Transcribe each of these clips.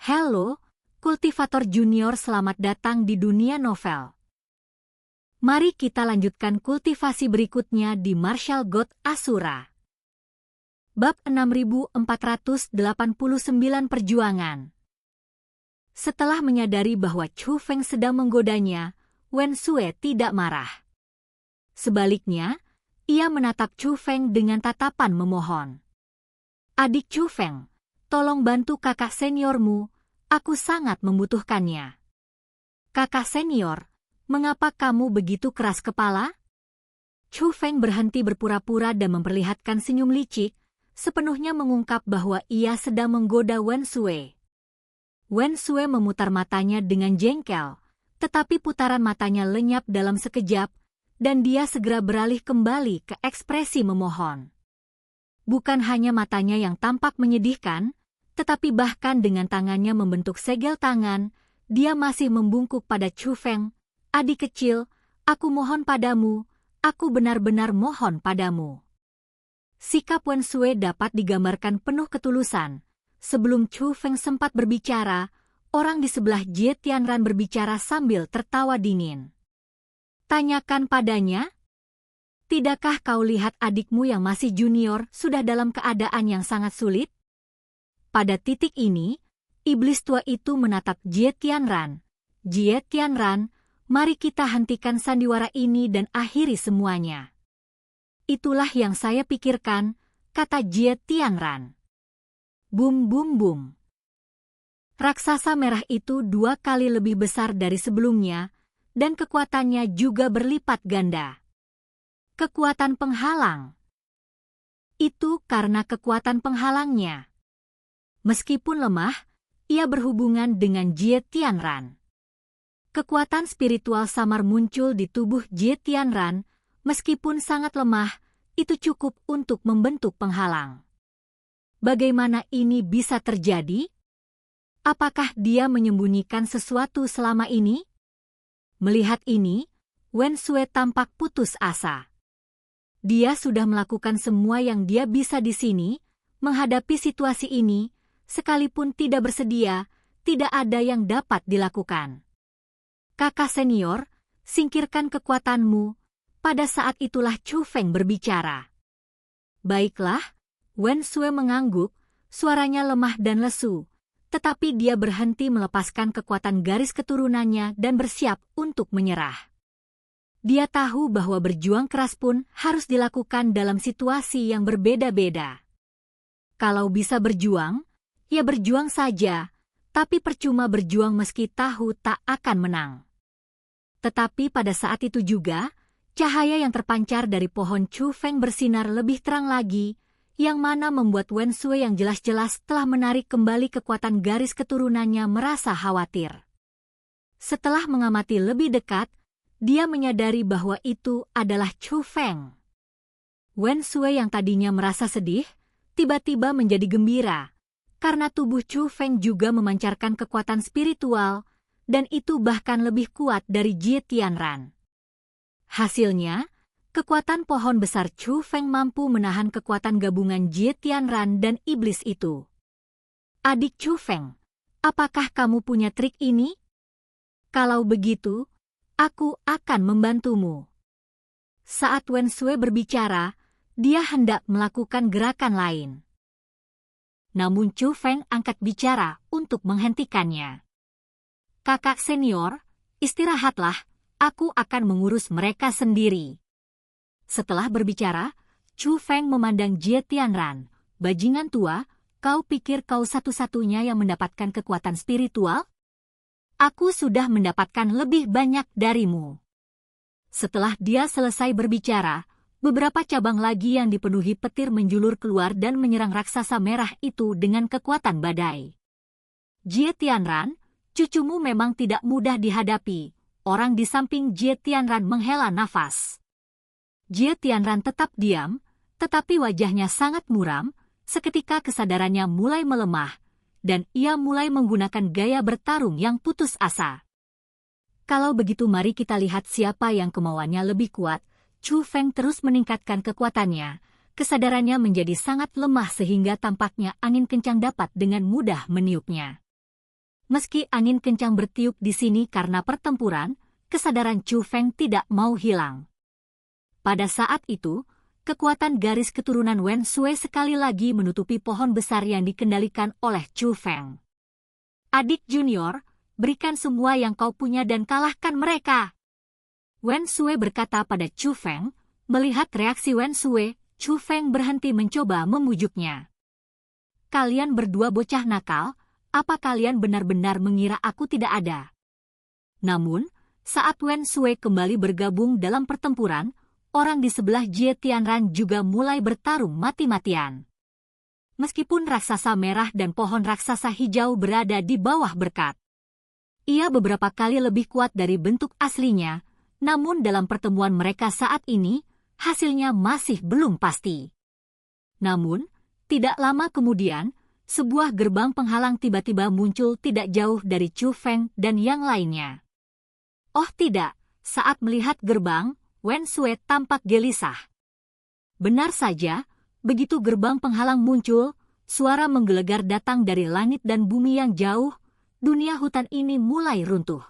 Halo, kultivator junior, selamat datang di dunia novel. Mari kita lanjutkan kultivasi berikutnya di Martial God Asura. Bab 6489 Perjuangan. Setelah menyadari bahwa Chu Feng sedang menggodanya, Wen Sue tidak marah. Sebaliknya, ia menatap Chu Feng dengan tatapan memohon. Adik Chu Feng, tolong bantu kakak seniormu, aku sangat membutuhkannya. Kakak senior, mengapa kamu begitu keras kepala? Chu Feng berhenti berpura-pura dan memperlihatkan senyum licik, sepenuhnya mengungkap bahwa ia sedang menggoda Wen Sue. Wen Sue memutar matanya dengan jengkel, tetapi putaran matanya lenyap dalam sekejap, dan dia segera beralih kembali ke ekspresi memohon. Bukan hanya matanya yang tampak menyedihkan, tetapi bahkan dengan tangannya membentuk segel tangan, dia masih membungkuk pada Chu Feng. Adik kecil, aku mohon padamu, aku benar-benar mohon padamu. Sikap Wen Sue dapat digambarkan penuh ketulusan. Sebelum Chu Feng sempat berbicara, orang di sebelah Jie Tianran berbicara sambil tertawa dingin. Tanyakan padanya, tidakkah kau lihat adikmu yang masih junior sudah dalam keadaan yang sangat sulit? Pada titik ini, iblis tua itu menatap Jie Tianran. Jie Tianran, mari kita hentikan sandiwara ini dan akhiri semuanya. Itulah yang saya pikirkan, kata Jie Tianran. Bum bum bum. Raksasa merah itu 2 kali lebih besar dari sebelumnya, dan kekuatannya juga berlipat ganda. Kekuatan penghalang. Itu karena kekuatan penghalangnya. Meskipun lemah, ia berhubungan dengan Jie Tianran. Kekuatan spiritual samar muncul di tubuh Jie Tianran, meskipun sangat lemah, itu cukup untuk membentuk penghalang. Bagaimana ini bisa terjadi? Apakah dia menyembunyikan sesuatu selama ini? Melihat ini, Wen Sue tampak putus asa. Dia sudah melakukan semua yang dia bisa di sini, menghadapi situasi ini, sekalipun tidak bersedia, tidak ada yang dapat dilakukan. Kakak senior, singkirkan kekuatanmu. Pada saat itulah Chu Feng berbicara. Baiklah, Wen Sue mengangguk, suaranya lemah dan lesu, tetapi dia berhenti melepaskan kekuatan garis keturunannya dan bersiap untuk menyerah. Dia tahu bahwa berjuang keras pun harus dilakukan dalam situasi yang berbeda-beda. Kalau bisa berjuang, ya berjuang saja, tapi percuma berjuang meski tahu tak akan menang. Tetapi pada saat itu juga, cahaya yang terpancar dari pohon Chu Feng bersinar lebih terang lagi, yang mana membuat Wen Sue yang jelas-jelas telah menarik kembali kekuatan garis keturunannya merasa khawatir. Setelah mengamati lebih dekat, dia menyadari bahwa itu adalah Chu Feng. Wen Sue yang tadinya merasa sedih, tiba-tiba menjadi gembira, karena tubuh Chu Feng juga memancarkan kekuatan spiritual, dan itu bahkan lebih kuat dari Jie Tianran. Hasilnya, kekuatan pohon besar Chu Feng mampu menahan kekuatan gabungan Jie Tianran dan iblis itu. Adik Chu Feng, apakah kamu punya trik ini? Kalau begitu, aku akan membantumu. Saat Wen Sue berbicara, dia hendak melakukan gerakan lain. Namun Chu Feng angkat bicara untuk menghentikannya. Kakak senior, istirahatlah, aku akan mengurus mereka sendiri. Setelah berbicara, Chu Feng memandang Jie Tianran. Bajingan tua, kau pikir kau satu-satunya yang mendapatkan kekuatan spiritual? Aku sudah mendapatkan lebih banyak darimu. Setelah dia selesai berbicara, beberapa cabang lagi yang dipenuhi petir menjulur keluar dan menyerang raksasa merah itu dengan kekuatan badai. Jie Tianran, cucumu memang tidak mudah dihadapi. Orang di samping Jie Tianran menghela nafas. Jie Tianran tetap diam, tetapi wajahnya sangat muram, seketika kesadarannya mulai melemah, dan ia mulai menggunakan gaya bertarung yang putus asa. Kalau begitu mari kita lihat siapa yang kemauannya lebih kuat. Chu Feng terus meningkatkan kekuatannya, kesadarannya menjadi sangat lemah sehingga tampaknya angin kencang dapat dengan mudah meniupnya. Meski angin kencang bertiup di sini karena pertempuran, kesadaran Chu Feng tidak mau hilang. Pada saat itu, kekuatan garis keturunan Wen Sui sekali lagi menutupi pohon besar yang dikendalikan oleh Chu Feng. Adik junior, berikan semua yang kau punya dan kalahkan mereka. Wen Sui berkata pada Chu Feng. Melihat reaksi Wen Sui, Chu Feng berhenti mencoba membujuknya. Kalian berdua bocah nakal, apa kalian benar-benar mengira aku tidak ada? Namun, saat Wen Sui kembali bergabung dalam pertempuran, orang di sebelah Jie Tianran juga mulai bertarung mati-matian. Meskipun raksasa merah dan pohon raksasa hijau berada di bawah berkat, ia beberapa kali lebih kuat dari bentuk aslinya, namun dalam pertemuan mereka saat ini, hasilnya masih belum pasti. Namun, tidak lama kemudian, sebuah gerbang penghalang tiba-tiba muncul tidak jauh dari Chu Feng dan yang lainnya. Oh tidak, saat melihat gerbang, Wen Sui tampak gelisah. Benar saja, begitu gerbang penghalang muncul, suara menggelegar datang dari langit dan bumi yang jauh, dunia hutan ini mulai runtuh.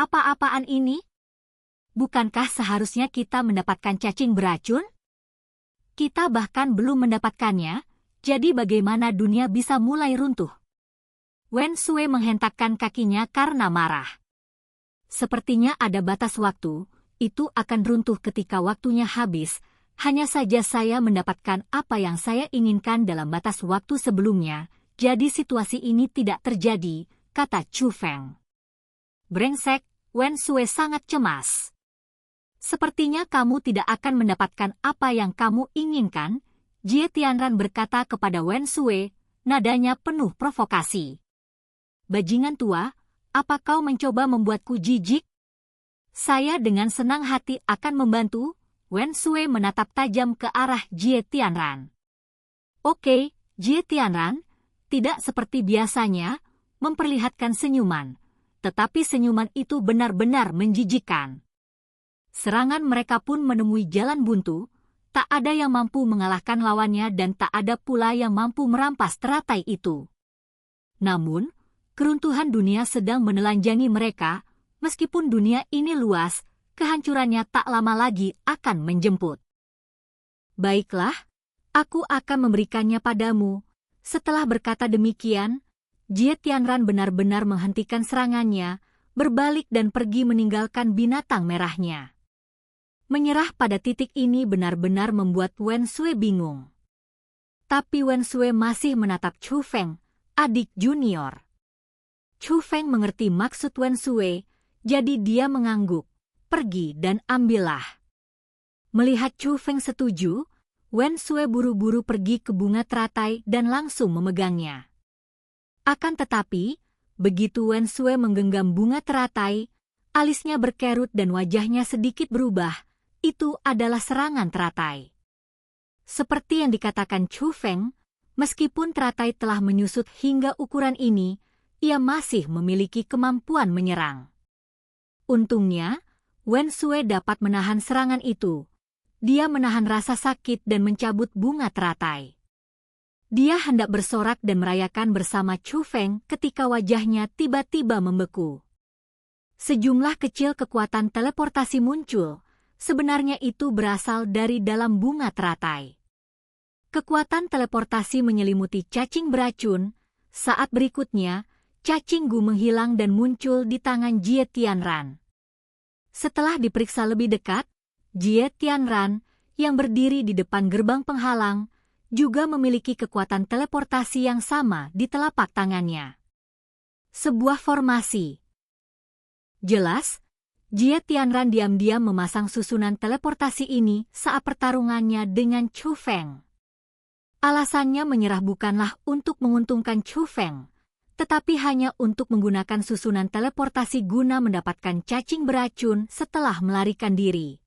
Apa-apaan ini? Bukankah seharusnya kita mendapatkan cacing beracun? Kita bahkan belum mendapatkannya, jadi bagaimana dunia bisa mulai runtuh? Wen Sui menghentakkan kakinya karena marah. Sepertinya ada batas waktu, itu akan runtuh ketika waktunya habis, hanya saja saya mendapatkan apa yang saya inginkan dalam batas waktu sebelumnya, jadi situasi ini tidak terjadi, kata Chu Feng. Brengsek, Wen Sui sangat cemas. Sepertinya kamu tidak akan mendapatkan apa yang kamu inginkan, Jie Tianran berkata kepada Wen Sui, nadanya penuh provokasi. Bajingan tua, apa kau mencoba membuatku jijik? Saya dengan senang hati akan membantu, Wen Sui menatap tajam ke arah Jie Tianran. Oke, Jie Tianran, tidak seperti biasanya, memperlihatkan senyuman, tetapi senyuman itu benar-benar menjijikkan. Serangan mereka pun menemui jalan buntu, tak ada yang mampu mengalahkan lawannya dan tak ada pula yang mampu merampas teratai itu. Namun, keruntuhan dunia sedang menelanjangi mereka, meskipun dunia ini luas, kehancurannya tak lama lagi akan menjemput. Baiklah, aku akan memberikannya padamu. Setelah berkata demikian, Jie Tianran benar-benar menghentikan serangannya, berbalik dan pergi meninggalkan binatang merahnya. Menyerah pada titik ini benar-benar membuat Wen Sui bingung. Tapi Wen Sui masih menatap Chu Feng, adik junior. Chu Feng mengerti maksud Wen Sui, jadi dia mengangguk, pergi dan ambillah. Melihat Chu Feng setuju, Wen Sui buru-buru pergi ke bunga teratai dan langsung memegangnya. Akan tetapi, begitu Wen Sui menggenggam bunga teratai, alisnya berkerut dan wajahnya sedikit berubah. Itu adalah serangan teratai. Seperti yang dikatakan Chu Feng, meskipun teratai telah menyusut hingga ukuran ini, ia masih memiliki kemampuan menyerang. Untungnya, Wen Sui dapat menahan serangan itu. Dia menahan rasa sakit dan mencabut bunga teratai. Dia hendak bersorak dan merayakan bersama Chu Feng ketika wajahnya tiba-tiba membeku. Sejumlah kecil kekuatan teleportasi muncul. Sebenarnya itu berasal dari dalam bunga teratai. Kekuatan teleportasi menyelimuti cacing beracun. Saat berikutnya, cacing gu menghilang dan muncul di tangan Jie Tianran. Setelah diperiksa lebih dekat, Jie Tianran, yang berdiri di depan gerbang penghalang, juga memiliki kekuatan teleportasi yang sama di telapak tangannya. Sebuah formasi. Jelas, Jie Tianran diam-diam memasang susunan teleportasi ini saat pertarungannya dengan Chu Feng. Alasannya menyerah bukanlah untuk menguntungkan Chu Feng, tetapi hanya untuk menggunakan susunan teleportasi guna mendapatkan cacing beracun setelah melarikan diri.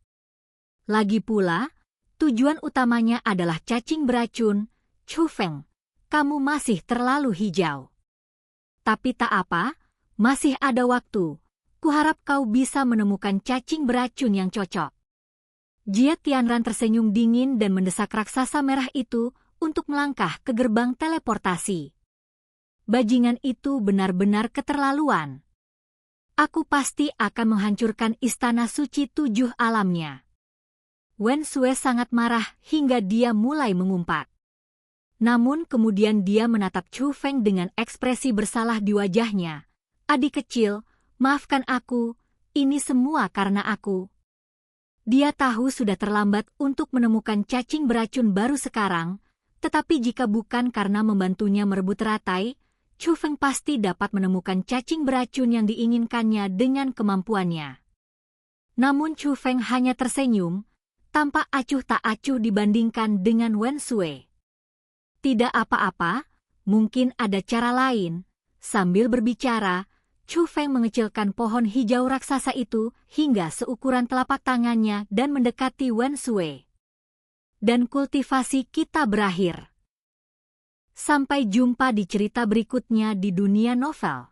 Lagi pula, tujuan utamanya adalah cacing beracun. Chu Feng, kamu masih terlalu hijau. Tapi tak apa, masih ada waktu. Kuharap kau bisa menemukan cacing beracun yang cocok. Jie Tianran tersenyum dingin dan mendesak raksasa merah itu untuk melangkah ke gerbang teleportasi. Bajingan itu benar-benar keterlaluan. Aku pasti akan menghancurkan istana suci 7 alamnya. Wen Sue sangat marah hingga dia mulai mengumpat. Namun kemudian dia menatap Chu Feng dengan ekspresi bersalah di wajahnya. Adik kecil, maafkan aku, ini semua karena aku. Dia tahu sudah terlambat untuk menemukan cacing beracun baru sekarang, tetapi jika bukan karena membantunya merebut teratai, Chu Feng pasti dapat menemukan cacing beracun yang diinginkannya dengan kemampuannya. Namun Chu Feng hanya tersenyum, tampak acuh tak acuh dibandingkan dengan Wen Sue. Tidak apa-apa, mungkin ada cara lain. Sambil berbicara, Chu Feng mengecilkan pohon hijau raksasa itu hingga seukuran telapak tangannya dan mendekati Wen Sue. Dan kultivasi kita berakhir. Sampai jumpa di cerita berikutnya di dunia novel.